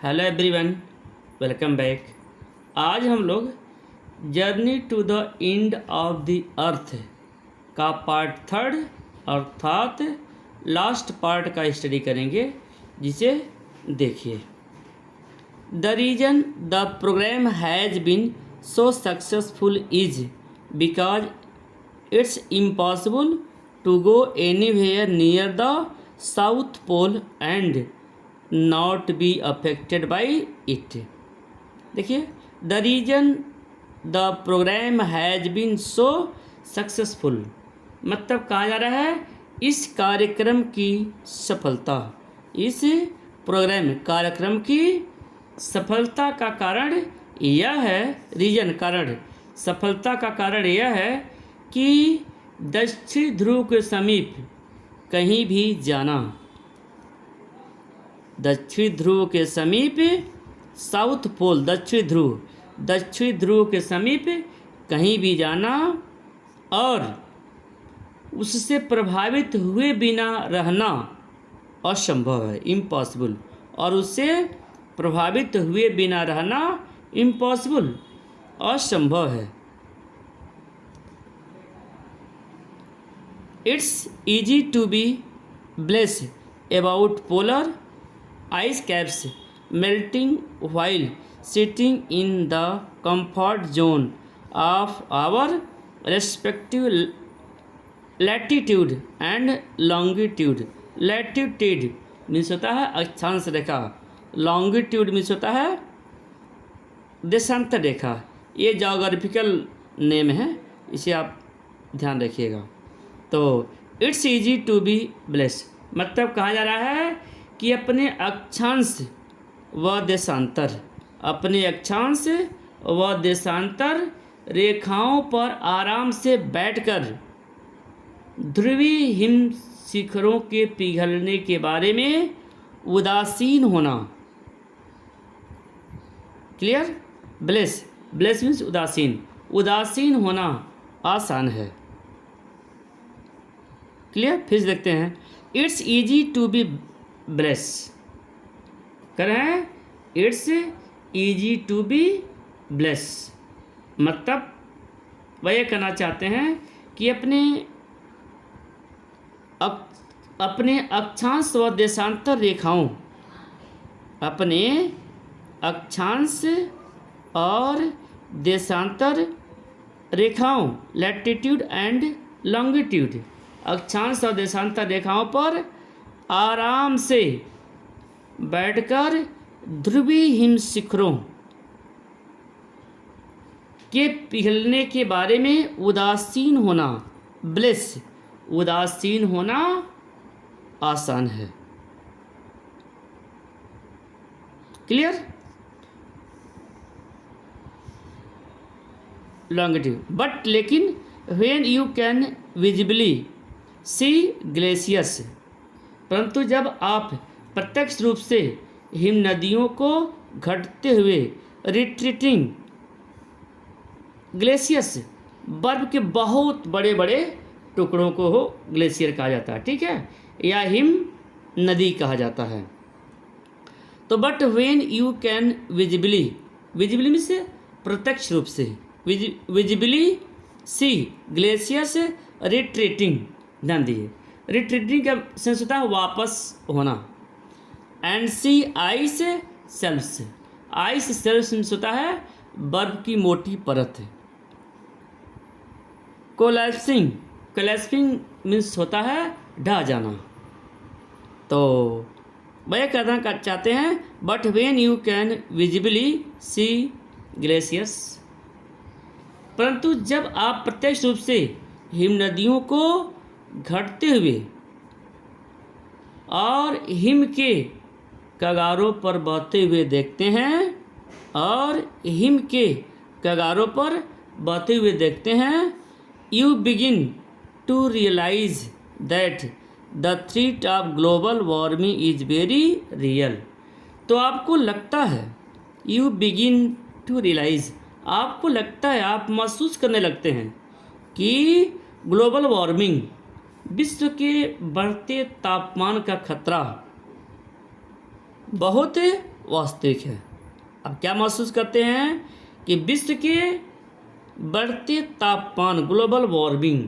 Hello everyone, welcome back. आज हम लोग journey to the end of the earth का पार्ट थर्ड अर्थात लास्ट पार्ट का स्टडी करेंगे, जिसे देखिए। The reason the program has been so successful is because it's impossible to go anywhere near the South Pole and not be affected by it. देखिए, the reason the program has been so successful, मतलब कहा जा रहा है इस कार्यक्रम की सफलता, इस कार्यक्रम की सफलता का कारण यह है, रीजन कारण, सफलता का कारण यह है कि दक्षिण ध्रुव के समीप कहीं भी जाना, दक्षिण ध्रुव के समीप, साउथ पोल दक्षिण ध्रुव के समीप कहीं भी जाना और उससे प्रभावित हुए बिना रहना असंभव है, इम्पॉसिबल। और उससे प्रभावित हुए बिना रहना इम्पॉसिबल, असंभव है। It's easy to be blasé about polar ice caps melting while sitting in the comfort zone of our respective latitude and longitude। latitude means होता है अक्षांश रेखा, longitude मीन्स होता है देशांतर रेखा। ये जोग्राफिकल नेम है, इसे आप ध्यान रखिएगा। तो it's easy to be blasé, मतलब कहा जा रहा है कि अपने अक्षांश व देशांतर रेखाओं पर आराम से बैठकर ध्रुवीय हिम शिखरों के पिघलने के बारे में उदासीन होना। क्लियर? ब्लेस मीन्स उदासीन होना आसान है। क्लियर? फिर देखते हैं। It's easy to be blasé कर रहे हैं, it's easy to be blasé, मतलब वह ये कहना चाहते हैं कि अपने अक्षांश व देशांतर रेखाओं, अपने अक्षांश और देशांतर रेखाओं, लैटिट्यूड एंड लॉन्गिट्यूड, अक्षांश और देशांतर रेखाओं पर आराम से बैठकर ध्रुवीय हिम शिखरों के पिघलने के बारे में उदासीन होना, ब्लेस, उदासीन होना आसान है। क्लियर? लॉन्गिट्यूड बट लेकिन when you can visibly see glaciers, परंतु जब आप प्रत्यक्ष रूप से हिम नदियों को घटते हुए, रिट्रीटिंग ग्लेशियर्स, बर्फ के बहुत बड़े बड़े टुकड़ों को ग्लेशियर कहा जाता है, ठीक है, या हिम नदी कहा जाता है। तो but when you can visibly means प्रत्यक्ष रूप से, विजिबली सी ग्लेशियर्स रिट्रीटिंग, ध्यान दिए, रिट्रीटिंग का सेंस होता है वापस होना, and sea ice shelves means होता है बर्फ की मोटी परत है। कोलैप्सिंग मीन्स होता है ढह जाना। तो वह कहना चाहते हैं but when you can visibly see glaciers, परंतु जब आप प्रत्यक्ष रूप से हिम नदियों को घटते हुए और हिम के कगारों पर बहते हुए देखते हैं, you begin to realise that the threat of global warming is very real. तो आपको लगता है, यू बिगिन टू रियलाइज, आपको लगता है, आप महसूस करने लगते हैं कि ग्लोबल वार्मिंग, विश्व के बढ़ते तापमान का खतरा बहुत वास्तविक है। अब क्या महसूस करते हैं कि विश्व के बढ़ते तापमान, ग्लोबल वार्मिंग,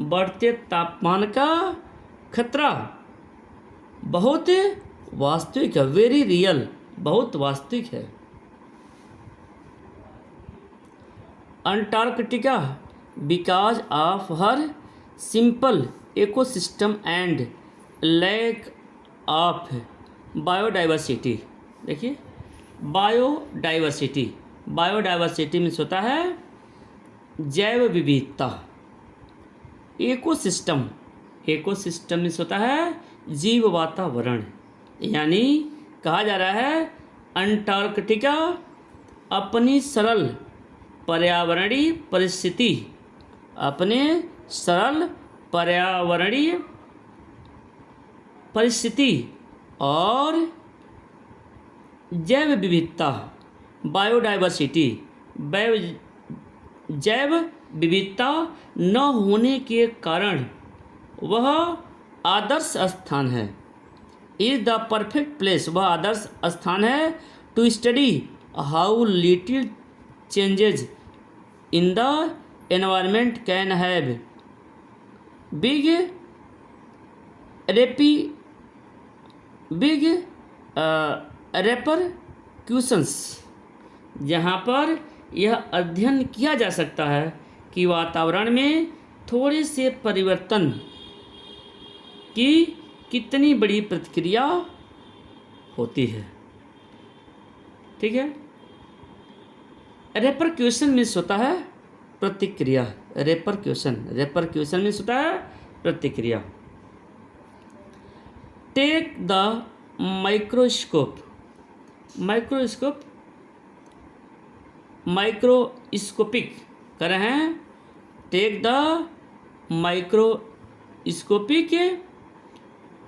बढ़ते तापमान का खतरा बहुत वास्तविक है, वेरी रियल, बहुत वास्तविक है। Antarctica because of her simple ecosystem and lack of biodiversity. देखिए बायोडाइवर्सिटी, बायोडाइवर्सिटी मीन्स होता है जैव विविधता। इकोसिस्टम, इकोसिस्टम मीन्स होता है जीव वातावरण। यानी कहा जा रहा है अंटार्कटिका अपनी सरल पर्यावरणीय परिस्थिति, अपने सरल पर्यावरणीय परिस्थिति और जैव विविधता, बायोडाइवर्सिटी, जैव विविधता न होने के कारण वह आदर्श स्थान है। इज द परफेक्ट प्लेस, वह आदर्श स्थान है to study how little changes in the environment can have big repercussions, जहाँ पर यह अध्ययन किया जा सकता है कि वातावरण में थोड़े से परिवर्तन की कितनी बड़ी प्रतिक्रिया होती है। ठीक है, रेपरक्यूशन मीन्स होता है प्रतिक्रिया। रेपरक्यूशन मीन्स होता है प्रतिक्रिया। टेक द माइक्रोस्कोप, माइक्रोस्कोपिक कर रहे हैं। Take the microscopic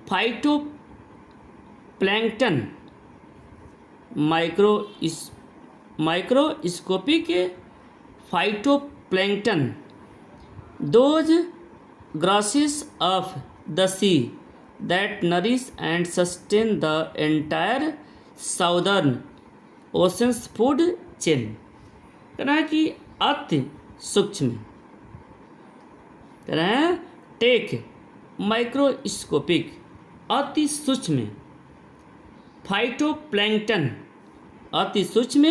phytoplankton, microscopic phytoplankton, those grasses of the sea that nourish and sustain the entire southern ocean's food chain। कहना है कि अति सूक्ष्म, कहना है टेक माइक्रोस्कोपिक, अति सूक्ष्म फाइटोप्लैंक्टन, अति सूक्ष्म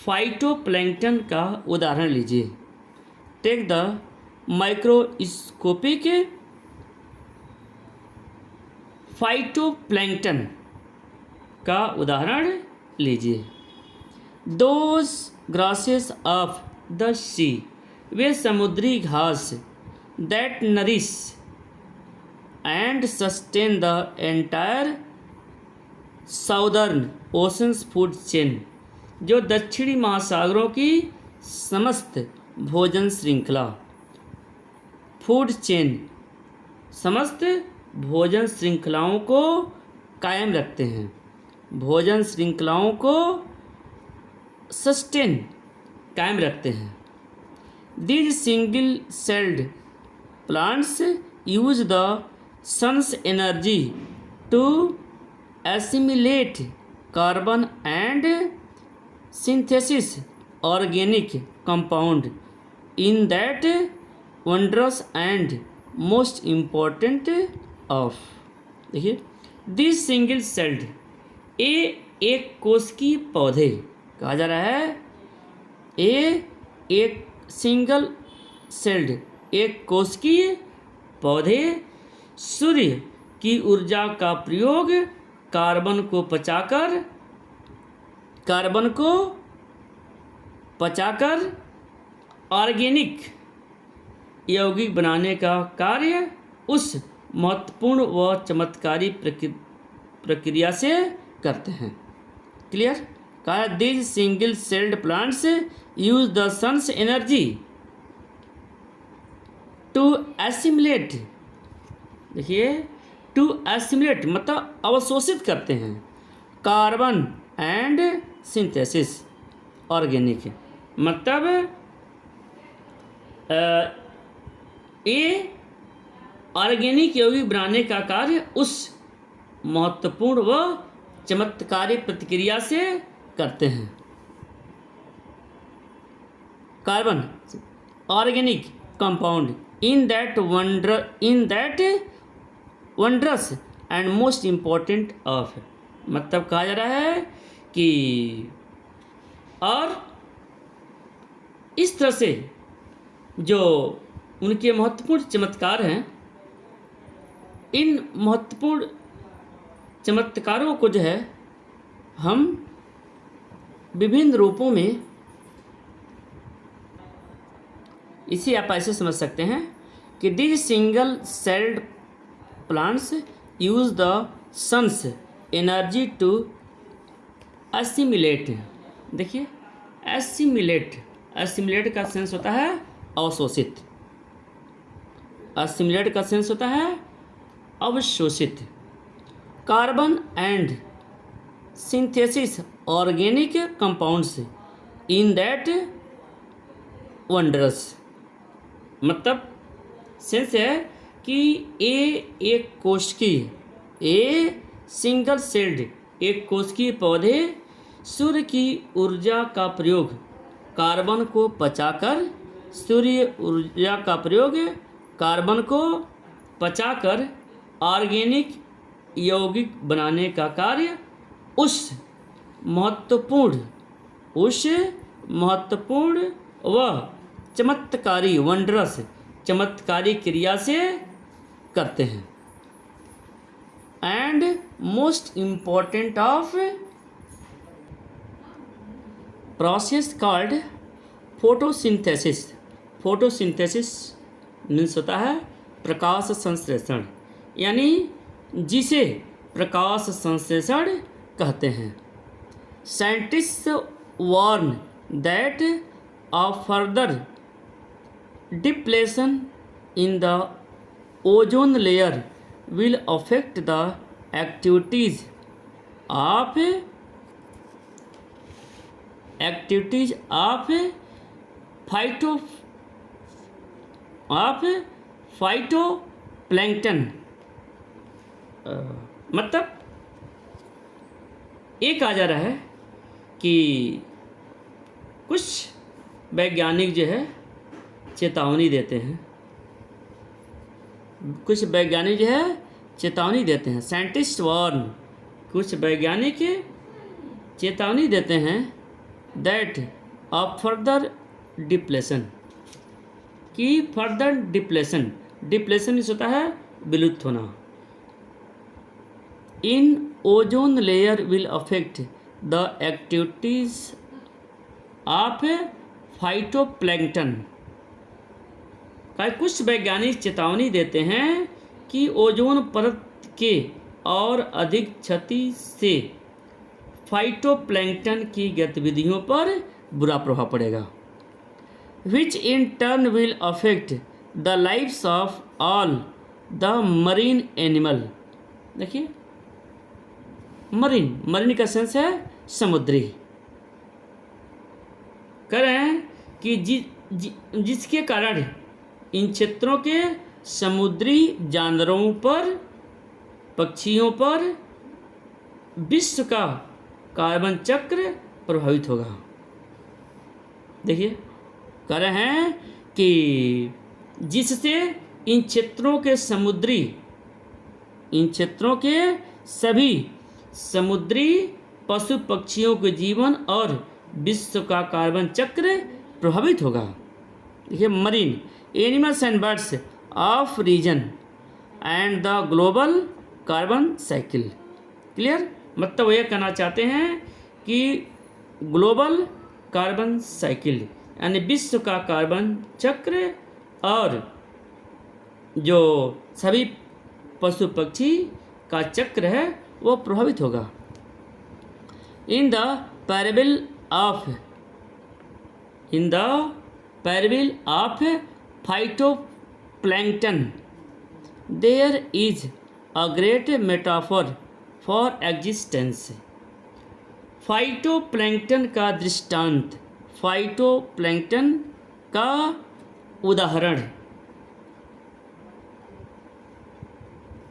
फाइटोप्लैंक्टन का उदाहरण लीजिए। टेक द माइक्रोस्कोपिक फाइटोप्लैंक्टन का उदाहरण लीजिए। दोज ग्रासेस ऑफ द सी, वे समुद्री घास, that nourish and sustain the entire southern oceans food chain, जो दक्षिणी महासागरों की समस्त भोजन श्रृंखला, फूड चेन, समस्त भोजन श्रृंखलाओं को कायम रखते हैं, भोजन श्रृंखलाओं को सस्टेन, कायम रखते हैं। These single celled plants use the sun's energy to assimilate carbon and synthesis organic compound in that wondrous and most important of, देखिए दिस सिंगल सेल्ड, ये एक कोश की पौधे कहा जा रहा है। ये एक सिंगल सेल्ड, एक कोश की पौधे सूर्य की ऊर्जा का प्रयोग कार्बन को पचाकर ऑर्गेनिक यौगिक बनाने का कार्य उस महत्वपूर्ण व चमत्कारी प्रक्रिया से करते हैं। क्लियर? कहा these single celled plants use the sun's energy to assimilate, देखिए टू एसिमुलेट मतलब अवशोषित करते हैं, कार्बन एंड सिंथेसिस ऑर्गेनिक, मतलब ये ऑर्गेनिक यौगिक बनाने का कार्य उस महत्वपूर्ण व चमत्कारी प्रतिक्रिया से करते हैं। Carbon organic compound in that wondrous and most important of, मतलब कहा जा रहा है कि और इस तरह से जो उनके महत्वपूर्ण चमत्कार हैं, इन महत्वपूर्ण चमत्कारों को जो है हम विभिन्न रूपों में, इसे आप ऐसे समझ सकते हैं कि this single celled plants use the sun's energy to assimilate. देखिए एसिमिलेट का सेंस होता है अवशोषित, एसिमिलेट का सेंस होता है अवशोषित। Carbon and synthesis organic compounds in that wondrous, मतलब सेंस है कि एक कोशिकीय, सिंगल सेल्ड एक कोशिकीय पौधे सूर्य की ऊर्जा का प्रयोग कार्बन को पचाकर, सूर्य ऊर्जा का प्रयोग कार्बन को पचाकर ऑर्गेनिक यौगिक बनाने का कार्य उस महत्वपूर्ण व चमत्कारी वंडरस चमत्कारी क्रिया से करते हैं। And most important of process called photosynthesis. Photosynthesis means होता है प्रकाश संश्लेषण, यानी जिसे प्रकाश संश्लेषण कहते हैं। Scientist warn that a further depletion in the ozone layer will affect the activities of phytoplankton। मतलब ये कहा जा रहा है कि कुछ वैज्ञानिक जो है चेतावनी देते हैं, कुछ वैज्ञानिक जो है चेतावनी देते हैं। साइंटिस्ट वार्न, कुछ वैज्ञानिक चेतावनी देते हैं दैट अ फर्दर डिप्लेशन, कि फर्दर डिप्लेशन इस होता है विलुप्त होना, इन ozone layer will affect the activities of phytoplankton. कुछ वैज्ञानिक चेतावनी देते हैं कि ओजोन परत के और अधिक क्षति से फाइटोप्लैंक्टन की गतिविधियों पर बुरा प्रभाव पड़ेगा, which in turn will affect the lifes of all the marine animal. देखिए मरीन का सेंस है समुद्री। कह रहे हैं कि जिसके कारण इन क्षेत्रों के समुद्री जानवरों पर, पक्षियों पर विश्व का कार्बन चक्र प्रभावित होगा। देखिए कह रहे हैं कि जिससे इन क्षेत्रों के सभी समुद्री पशु पक्षियों के जीवन और विश्व का कार्बन चक्र प्रभावित होगा। देखिए marine animals and birds of region and the global carbon cycle. Clear, मतलब वो ये कहना चाहते हैं कि ग्लोबल कार्बन साइकिल यानी विश्व का कार्बन चक्र और जो सभी पशु पक्षी का चक्र है वो प्रभावित होगा। In the parable of phytoplankton there is a great metaphor for existence. Phytoplankton का दृष्टांत, फाइटोप्लैंक्टन का उदाहरण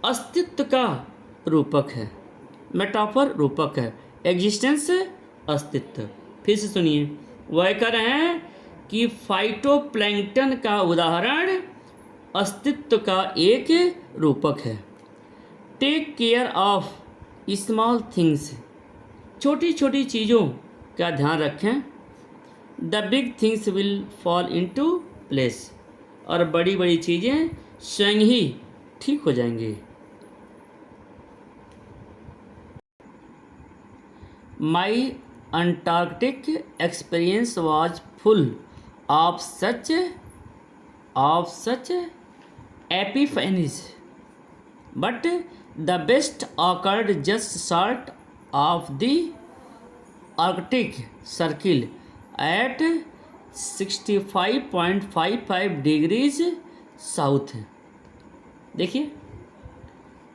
अस्तित्व का रूपक है। मेटाफर रूपक है। एग्जिस्टेंस अस्तित्व। फिर से सुनिए, वह कह रहे हैं कि फाइटोप्लैंक्टन का उदाहरण अस्तित्व का एक रूपक है। Take care of small things, छोटी छोटी चीज़ों का ध्यान रखें। The big things will fall into place, और बड़ी बड़ी चीज़ें स्वयं ही ठीक हो जाएंगी। My Antarctic experience was full of such epiphanies, but the best occurred just short of the Arctic Circle at 65.55 degrees south. देखिए,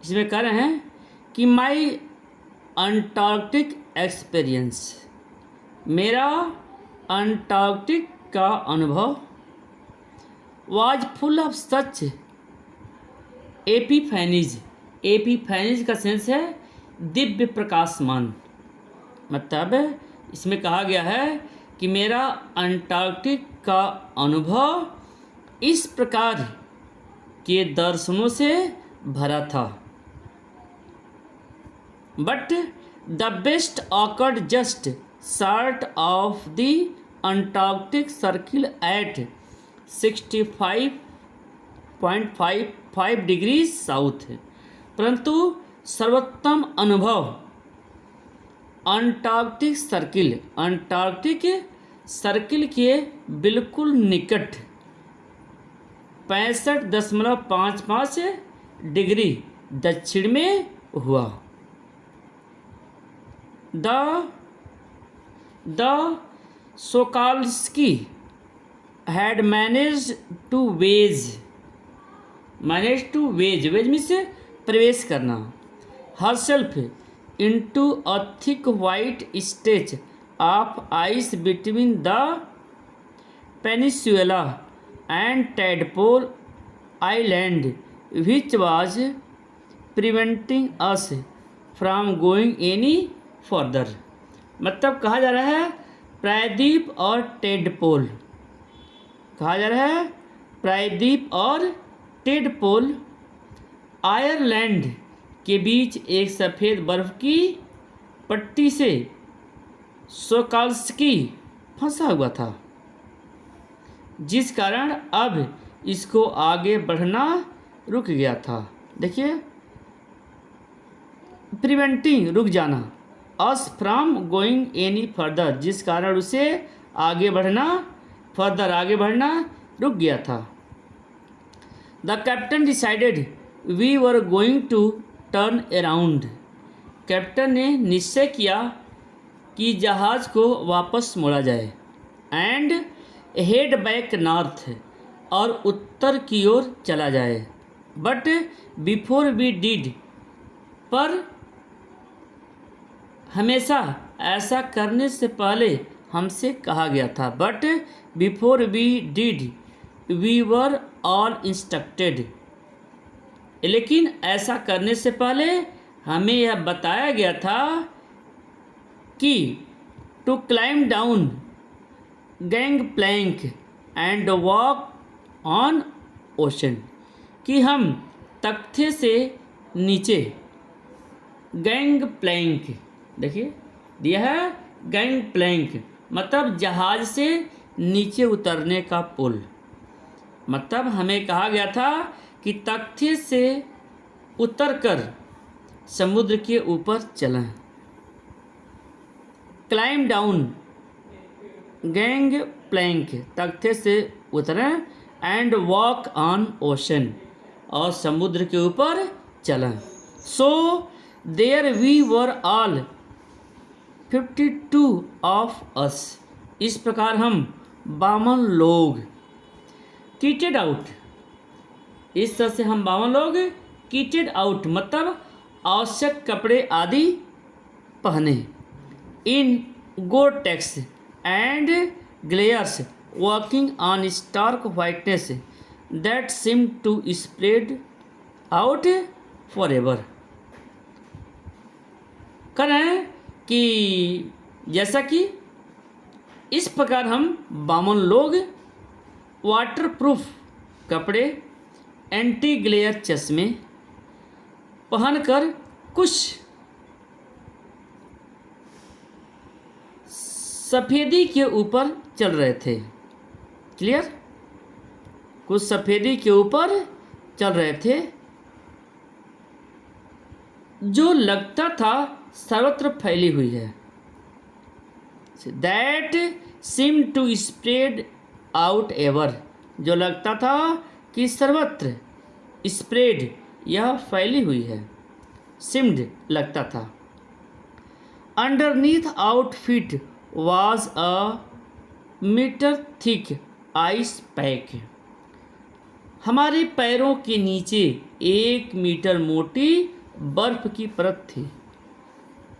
इसमें कह रहे हैं कि माई अंटार्कटिक एक्सपीरियंस, मेरा अंटार्कटिक का अनुभव, वाज फुल ऑफ सच एपिफैनीज, एपिफैनीज का सेंस है दिव्य प्रकाशमान। मतलब इसमें कहा गया है कि मेरा अंटार्कटिक का अनुभव इस प्रकार के दर्शनों से भरा था। But the best awkward just short of the Antarctic circle eight 65.55 degree south, परंतु सर्वोत्तम अनुभव अंटार्कटिक सर्किल के बिल्कुल निकट 65.55 डिग्री दक्षिण में हुआ। The Sokolski had managed to wedge means प्रवेश करना, herself into a thick white stretch of ice between the peninsula and Tadpole Island, which was preventing us from going any further। मतलब कहा जा रहा है प्रायद्वीप और टेडपोल, कहा जा रहा है प्रायद्वीप और टेडपोल आयरलैंड के बीच एक सफ़ेद बर्फ की पट्टी से सोकाल्स्की फंसा हुआ था, जिस कारण अब इसको आगे बढ़ना रुक गया था। देखिए, प्रिवेंटिंग रुक जाना, us from going any further, जिस कारण उसे आगे बढ़ना रुक गया था। The captain decided we were going to turn around, captain ने निश्चय किया कि जहाज़ को वापस मोड़ा जाए। एंड हेड बैक नॉर्थ, और उत्तर की ओर चला जाए। बट बिफोर वी डिड, पर हमेशा ऐसा करने से पहले हमसे कहा गया था। But before we did we were all instructed, लेकिन ऐसा करने से पहले हमें यह बताया गया था कि to climb down gangplank and walk on ocean, कि हम तख्ते से नीचे गैंग प्लैंक, देखिए दिया है गैंग प्लैंक मतलब जहाज़ से नीचे उतरने का पुल। मतलब हमें कहा गया था कि तख्ते से उतरकर समुद्र के ऊपर चलें। क्लाइम डाउन गैंग प्लैंक, तख्ते से उतरें, एंड वॉक ऑन ओशन, और समुद्र के ऊपर चलें। So there we were all 52 of us, इस प्रकार हम 52 लोग किटेड आउट, इस तरह से हम 52 लोग किटेड आउट मतलब आवश्यक कपड़े आदि पहने, in Goretex and glares walking on stark whiteness that seem to spread out for ever. कर रहे हैं कि जैसा कि इस प्रकार हम बामन लोग वाटरप्रूफ कपड़े, एंटी ग्लेयर चश्मे पहनकर कुछ सफ़ेदी के ऊपर चल रहे थे। क्लियर? कुछ सफ़ेदी के ऊपर चल रहे थे जो लगता था सर्वत्र फैली हुई है। That seem to spread out ever, जो लगता था कि सर्वत्र स्प्रेड, यह फैली हुई है। सिम्ड लगता था। Underneath outfit was a metre thick ice pack, हमारे पैरों के नीचे 1 मीटर मोटी बर्फ की परत थी।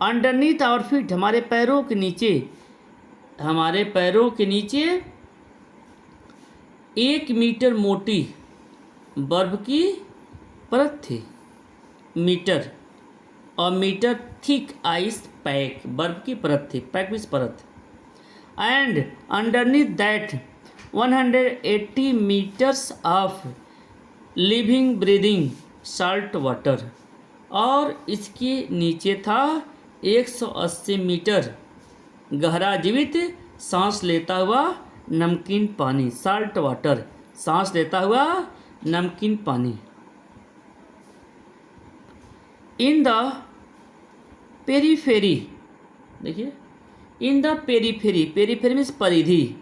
अंडरनीथ आउटफिट, हमारे पैरों के नीचे 1 मीटर मोटी बर्फ की परत थी। मीटर और मीटर थिक आइस पैक, बर्फ की परत थी, पैक मीन्स परत। And underneath that 180 metres of living breathing salt water, और इसके नीचे था 180 मीटर गहरा जीवित सांस लेता हुआ नमकीन पानी, साल्ट वाटर, सांस लेता हुआ नमकीन पानी। इन द पेरीफेरी, देखिए, in the periphery, periphery means परिधि,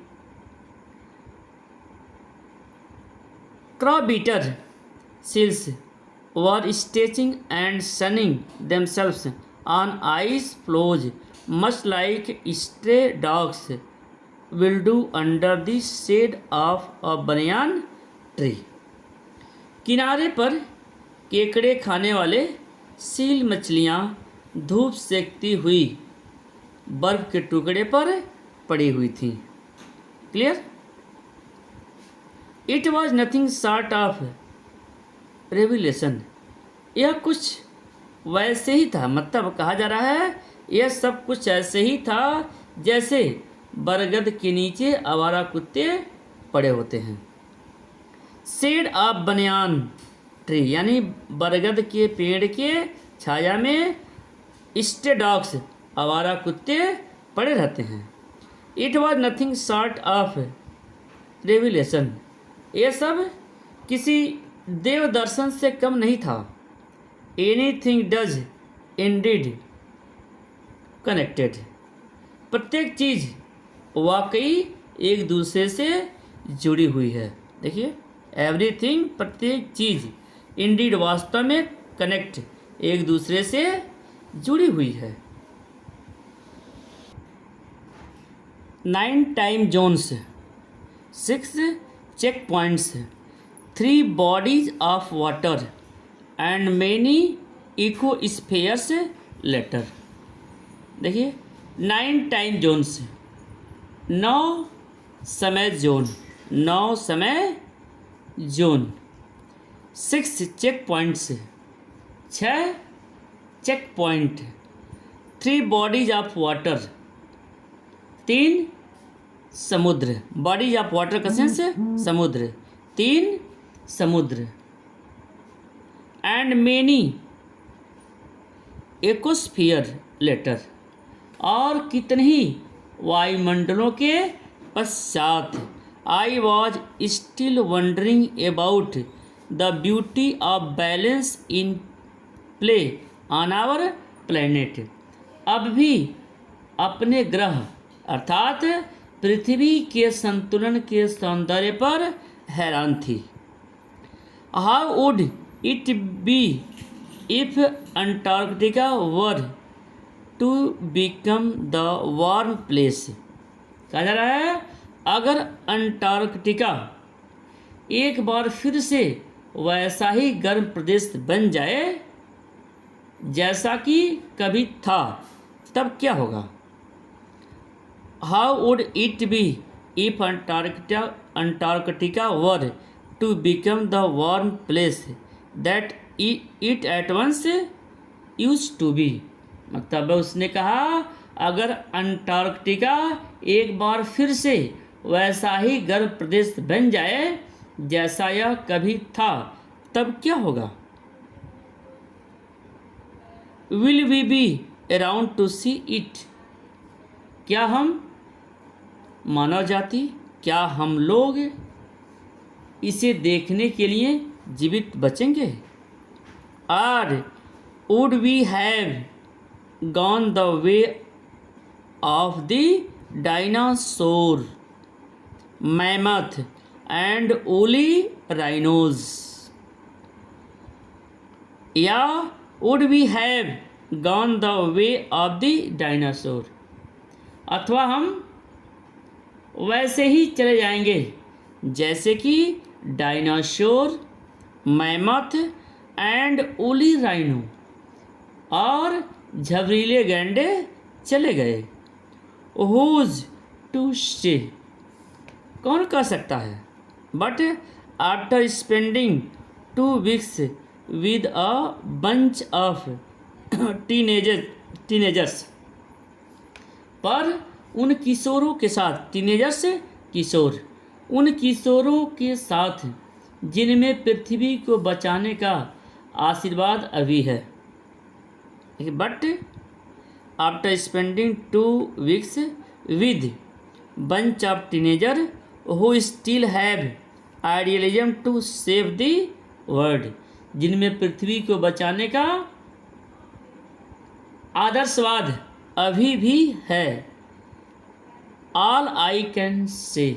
क्रॉबीटर seals were stretching and sunning themselves on ice floes, much like stray dogs will do under the shade of a banyan tree. किनारे पर केकड़े खाने वाले सील मछलियाँ धूप सेकती हुई बर्फ के टुकड़े पर पड़ी हुई थीं। Clear? It was nothing short of revelation, यह कुछ वैसे ही था, मतलब कहा जा रहा है यह सब कुछ ऐसे ही था जैसे बरगद के नीचे आवारा कुत्ते पड़े होते हैं। शेड ऑफ बनियान ट्री, यानी बरगद के पेड़ के छाया में स्टे डॉग्स, आवारा कुत्ते पड़े रहते हैं। It was nothing short of revelation, यह सब किसी देव दर्शन से कम नहीं था। एनीथिंग डज इंडीड कनेक्टेड, प्रत्येक चीज़ वाकई एक दूसरे से जुड़ी हुई है। देखिए, एवरीथिंग, प्रत्येक चीज़, इंडीड, वास्तव में, कनेक्ट, एक दूसरे से जुड़ी हुई है। 9 time zones, 6 check points, 3 bodies of water and many ecospheres later। देखिए, 9 टाइम जोन्स, 9 समय जोन, 9 समय zone, 6 check points, 6 check point, 3 bodies of water, 3 समुद्र, बॉडीज ऑफ वाटर का सेंस समुद्र, 3 समुद्र, एंड मेनी एकोस्फियर लेटर, और कितने ही वायुमंडलों के पश्चात। I was still wondering about the beauty of balance in play on our planet, अब भी अपने ग्रह अर्थात पृथ्वी के संतुलन के सौंदर्य पर हैरान थी। How would it be if Antarctica were to become the warm place, कहा जा रहा है अगर अंटार्कटिका एक बार फिर से वैसा ही गर्म प्रदेश बन जाए जैसा कि कभी था, तब क्या होगा। How would it be if Antarctica were to become the warm place that it at once used to be, मतलब उसने कहा अगर अंटार्कटिका एक बार फिर से वैसा ही गर्म प्रदेश बन जाए जैसा यह कभी था तब क्या होगा? Will we be around to see it? क्या हम मानव जाति, क्या हम लोग इसे देखने के लिए जीवित बचेंगे? और would we have gone the way of the dinosaur, mammoth and woolly rhinos? या would we have gone the way of the dinosaur? अथवा हम वैसे ही चले जाएंगे जैसे कि dinosaur, mammoth and woolly rhino और झबरीले गैंडे चले गए। हुज टू से, कौन कह सकता है? But after spending 2 weeks with a bunch of teenagers, पर उन किशोरों के साथ, टीनेजर्स किशोर, उन किशोरों के साथ जिनमें पृथ्वी को बचाने का आशीर्वाद अभी है। But after spending 2 weeks with bunch of teenagers who still have idealism to save the world, जिनमें पृथ्वी को बचाने का आदर्शवाद अभी भी है। All I can say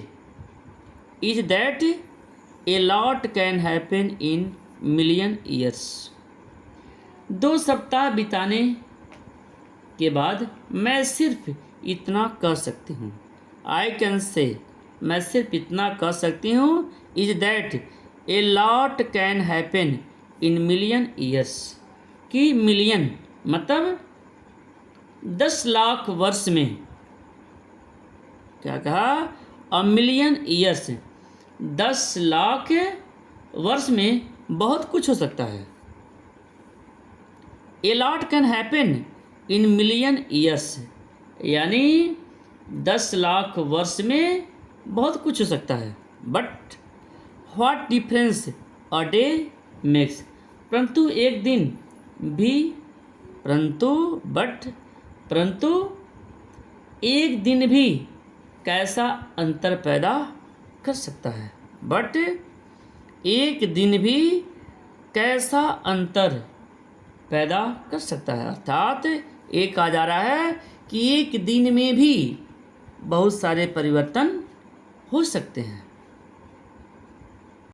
is that a lot can happen in million years. 2 सप्ताह बिताने के बाद मैं सिर्फ इतना कह सकती हूँ। आई कैन से, मैं सिर्फ इतना कह सकती हूँ, is that a lot can happen in million years, कि मिलियन मतलब 10 लाख वर्ष में, क्या कहा? अ मिलियन ईयर्स, 10 लाख वर्ष में बहुत कुछ हो सकता है। A lot can happen in million years, यानी 10 लाख वर्ष में बहुत कुछ हो सकता है। But what difference a day makes, परंतु एक दिन भी, परंतु एक दिन भी कैसा अंतर पैदा कर सकता है। बट एक दिन भी कैसा अंतर पैदा कर सकता है, अर्थात ये कहा जा रहा है कि एक दिन में भी बहुत सारे परिवर्तन हो सकते हैं।